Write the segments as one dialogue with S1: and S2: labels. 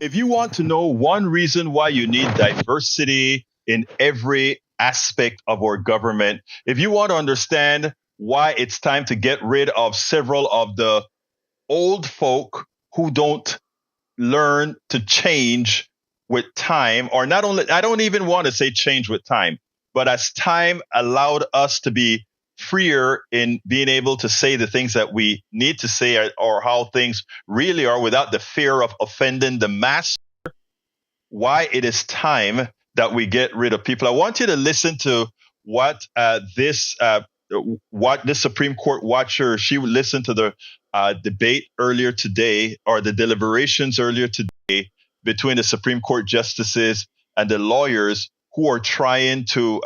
S1: If you want to know one reason why you need diversity in every aspect of our government, if you want to understand why it's time to get rid of several of the old folk who don't learn to change with time, or not only, I don't even want to say change with time, but as time allowed us to be freer in being able to say the things that we need to say, or how things really are without the fear of offending the mass, why it is time that we get rid of people. I want you to listen to what this Supreme Court watcher, she listened to the debate earlier today, or the deliberations earlier today, between the Supreme Court justices and the lawyers who are trying to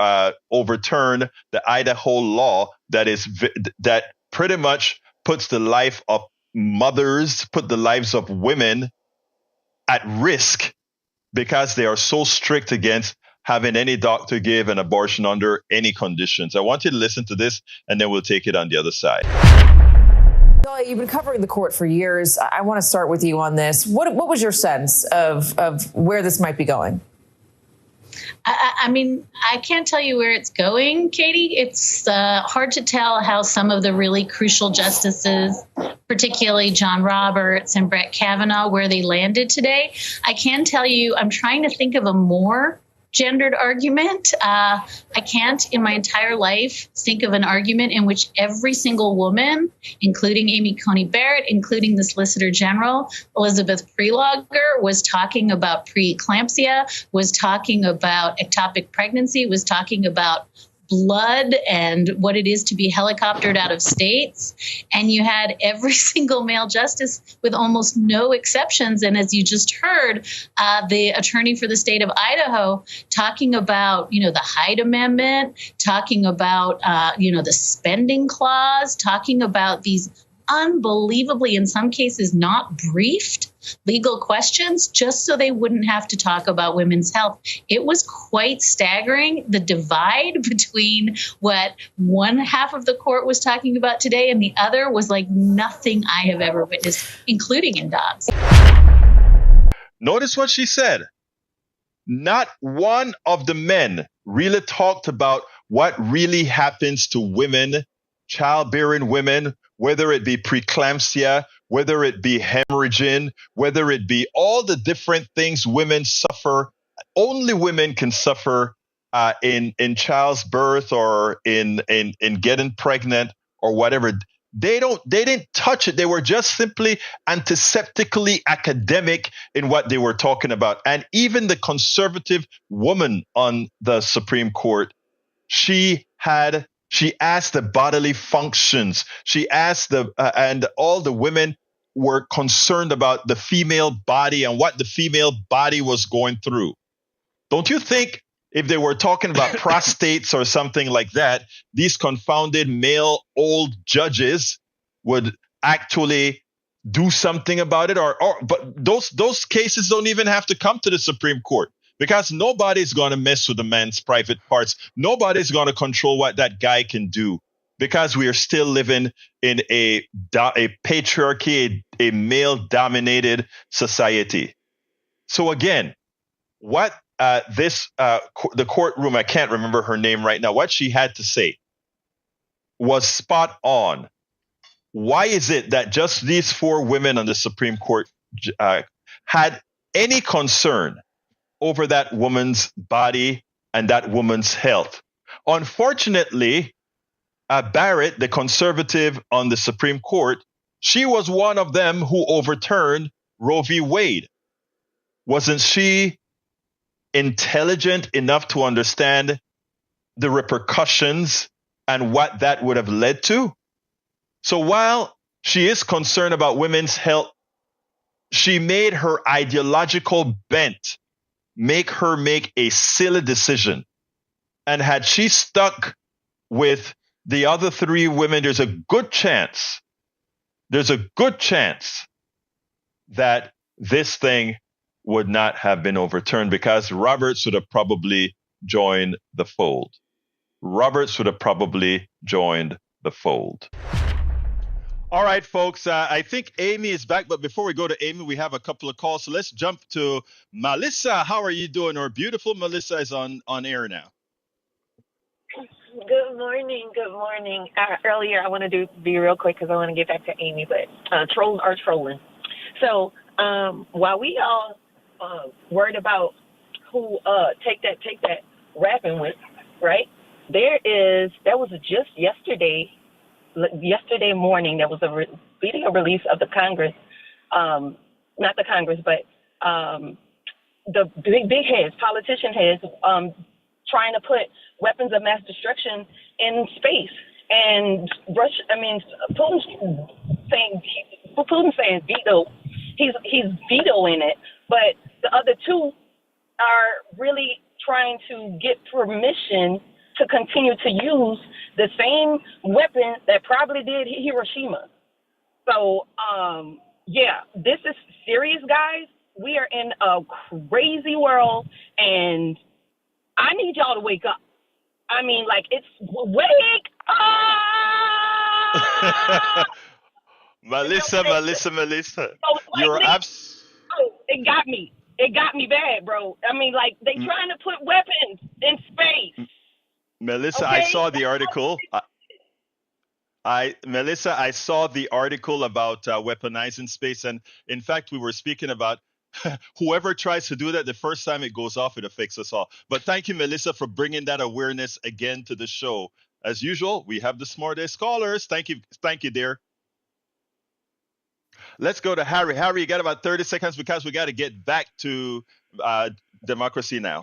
S1: overturn the Idaho law that pretty much puts the life of mothers, put the lives of women at risk, because they are so strict against having any doctor give an abortion under any conditions. I want you to listen to this, and then we'll take it on the other side.
S2: You've been covering the court for years. I want to start with you on this. What was your sense of where this might be going?
S3: I mean, I can't tell you where it's going, Katie. It's hard to tell how some of the really crucial justices, particularly John Roberts and Brett Kavanaugh, where they landed today. I can tell you, I'm trying to think of a more gendered argument. I can't in my entire life think of an argument in which every single woman, including Amy Coney Barrett, including the Solicitor General, Elizabeth Prelogar, was talking about preeclampsia, was talking about ectopic pregnancy, was talking about blood and what it is to be helicoptered out of states. And you had every single male justice with almost no exceptions. And as you just heard, the attorney for the state of Idaho talking about, the Hyde Amendment, talking about, the spending clause, talking about these unbelievably, in some cases, not briefed legal questions just so they wouldn't have to talk about women's health. It was quite staggering, the divide between what one half of the court was talking about today and the other was like nothing I have ever witnessed, including in Dobbs.
S1: Notice what she said. Not one of the men really talked about what really happens to women, childbearing women, whether it be preeclampsia, whether it be hemorrhaging, whether it be all the different things women suffer. Only women can suffer in child's birth, or in getting pregnant, or whatever. They didn't touch it. They were just simply antiseptically academic in what they were talking about. And even the conservative woman on the Supreme Court, she asked the bodily functions. She asked and all the women were concerned about the female body and what the female body was going through. Don't you think if they were talking about prostates or something like that, these confounded male old judges would actually do something about it? But those cases don't even have to come to the Supreme Court, because nobody's going to mess with a man's private parts. Nobody's going to control what that guy can do, because we are still living in a patriarchy, a male-dominated society. So again, what the courtroom, I can't remember her name right now, what she had to say was spot on. Why is it that just these four women on the Supreme Court had any concern over that woman's body and that woman's health? Unfortunately, Barrett, the conservative on the Supreme Court, she was one of them who overturned Roe v. Wade. Wasn't she intelligent enough to understand the repercussions and what that would have led to? So while she is concerned about women's health, she made her ideological bent make her make a silly decision. And had she stuck with the other three women, there's a good chance that this thing would not have been overturned, because Roberts would have probably joined the fold. All right, folks. I think Amy is back, but before we go to Amy, we have a couple of calls. So let's jump to Melissa. How are you doing? Or beautiful Melissa is on air now.
S4: Good morning. Good morning. Earlier, I wanted to be real quick because I want to get back to Amy, but trolls are trolling. So while we all worried about who take that rapping with, right? There was just yesterday morning, there was a video release of the Congress, not the Congress, but the big heads, politician heads, trying to put weapons of mass destruction in space. And Putin's saying veto. He's vetoing it, but the other two are really trying to get permission to continue to use the same weapon that probably did Hiroshima. So, this is serious, guys. We are in a crazy world, and I need y'all to wake up. I mean, like, it's wake up!
S1: Melissa. You're
S4: it got me. It got me bad, bro. I mean, like, they trying to put weapons in space.
S1: Melissa,
S4: okay?
S1: I saw the article. Melissa, I saw the article about weaponizing space, and in fact, we were speaking about whoever tries to do that the first time it goes off, it affects us all. But thank you, Melissa, for bringing that awareness again to the show. As usual, we have the smartest callers. Thank you, dear. Let's go to Harry. Harry, you got about 30 seconds because we got to get back to democracy now.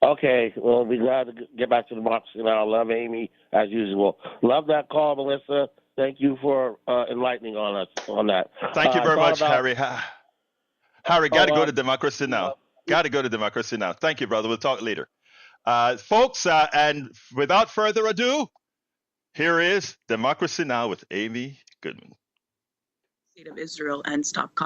S5: Okay, well, we're glad to get back to democracy now. I love Amy, as usual. Love that call, Melissa. Thank you for enlightening on us on that.
S1: Thank you very much, Harry. Harry, got to go to democracy now. Got to go to democracy now. Thank you, brother. We'll talk later. Folks, and without further ado, here is Democracy Now! With Amy Goodman.
S6: State of Israel and stop copying.